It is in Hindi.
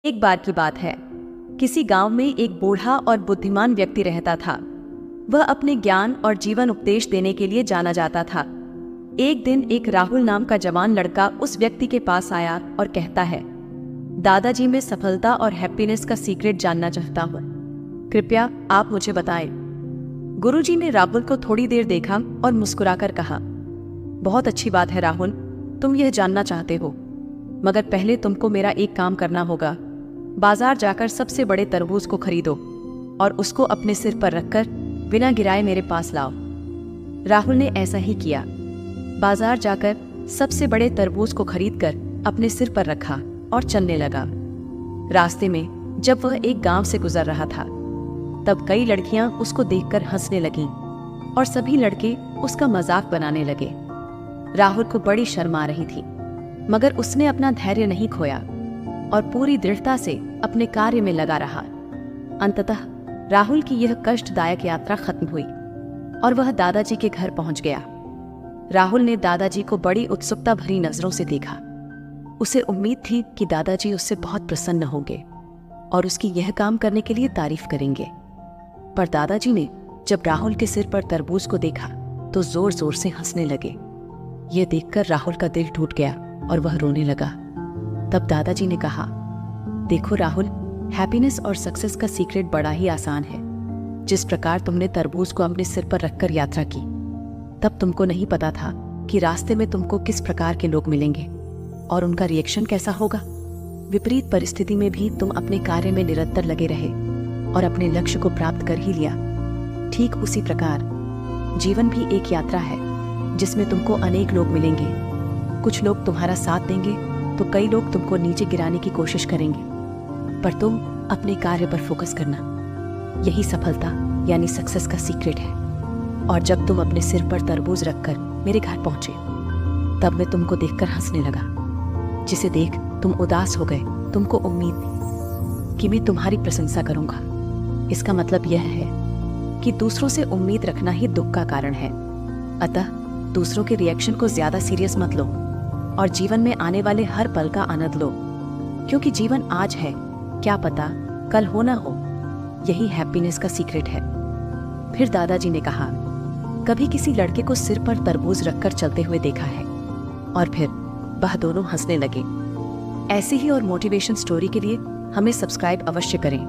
एक बार की बात है। किसी गांव में एक बूढ़ा और बुद्धिमान व्यक्ति रहता था। वह अपने ज्ञान और जीवन उपदेश देने के लिए जाना जाता था। एक दिन एक राहुल नाम का जवान लड़का उस व्यक्ति के पास आया और कहता है, दादाजी, मैं सफलता और हैप्पीनेस का सीक्रेट जानना चाहता हूँ, कृपया आप मुझे बताएं। गुरुजी ने राहुल को थोड़ी देर देखा और मुस्कुराकर कहा, बहुत अच्छी बात है राहुल, तुम यह जानना चाहते हो, मगर पहले तुमको मेरा एक काम करना होगा। बाजार जाकर सबसे बड़े तरबूज को खरीदो और उसको अपने सिर पर रखकर बिना गिराए मेरे पास लाओ। राहुल ने ऐसा ही किया। बाजार जाकर सबसे बड़े तरबूज को खरीदकर अपने सिर पर रखा और चलने लगा। रास्ते में जब वह एक गांव से गुजर रहा था, तब कई लड़कियां उसको देखकर हंसने लगीं और सभी लड़के उसका मजाक बनाने लगे। राहुल को बड़ी शर्म आ रही थी, मगर उसने अपना धैर्य नहीं खोया और पूरी दृढ़ता से अपने कार्य में लगा रहा। अंततः राहुल की यह कष्टदायक यात्रा खत्म हुई और वह दादाजी के घर पहुंच गया। राहुल ने दादाजी को बड़ी उत्सुकता भरी नजरों से देखा। उसे उम्मीद थी कि दादाजी उससे बहुत प्रसन्न होंगे और उसकी यह काम करने के लिए तारीफ करेंगे। पर दादाजी ने जब राहुल के सिर पर तरबूज को देखा तो जोर जोर से हंसने लगे। यह देखकर राहुल का दिल टूट गया और वह रोने लगा। तब दादाजी ने कहा, देखो राहुल, हैप्पीनेस और सक्सेस का सीक्रेट बड़ा ही आसान है। जिस प्रकार तुमने तरबूज को अपने सिर पर रखकर यात्रा की, तब तुमको नहीं पता था कि रास्ते में तुमको किस प्रकार के लोग मिलेंगे और उनका रिएक्शन कैसा होगा। विपरीत परिस्थिति में भी तुम अपने कार्य में निरंतर लगे रहे और अपने लक्ष्य को प्राप्त कर ही लिया। ठीक उसी प्रकार जीवन भी एक यात्रा है जिसमें तुमको अनेक लोग मिलेंगे। कुछ लोग तुम्हारा साथ देंगे तो कई लोग तुमको नीचे गिराने की कोशिश करेंगे, पर तुम अपने कार्य पर फोकस करना। यही सफलता यानी सक्सेस का सीक्रेट है। और जब तुम अपने सिर पर तरबूज रखकर मेरे घर पहुंचे, तब मैं तुमको देखकर हंसने लगा, जिसे देख तुम उदास हो गए। तुमको उम्मीद थी कि मैं तुम्हारी प्रशंसा करूंगा। इसका मतलब यह है कि दूसरों से उम्मीद रखना ही दुख का कारण है। अतः दूसरों के रिएक्शन को ज्यादा सीरियस मत लो और जीवन में आने वाले हर पल का आनंद लो, क्योंकि जीवन आज है, क्या पता कल हो ना हो। यही हैप्पीनेस का सीक्रेट है। फिर दादाजी ने कहा, कभी किसी लड़के को सिर पर तरबूज रखकर चलते हुए देखा है? और फिर वह दोनों हंसने लगे। ऐसी ही और मोटिवेशन स्टोरी के लिए हमें सब्सक्राइब अवश्य करें।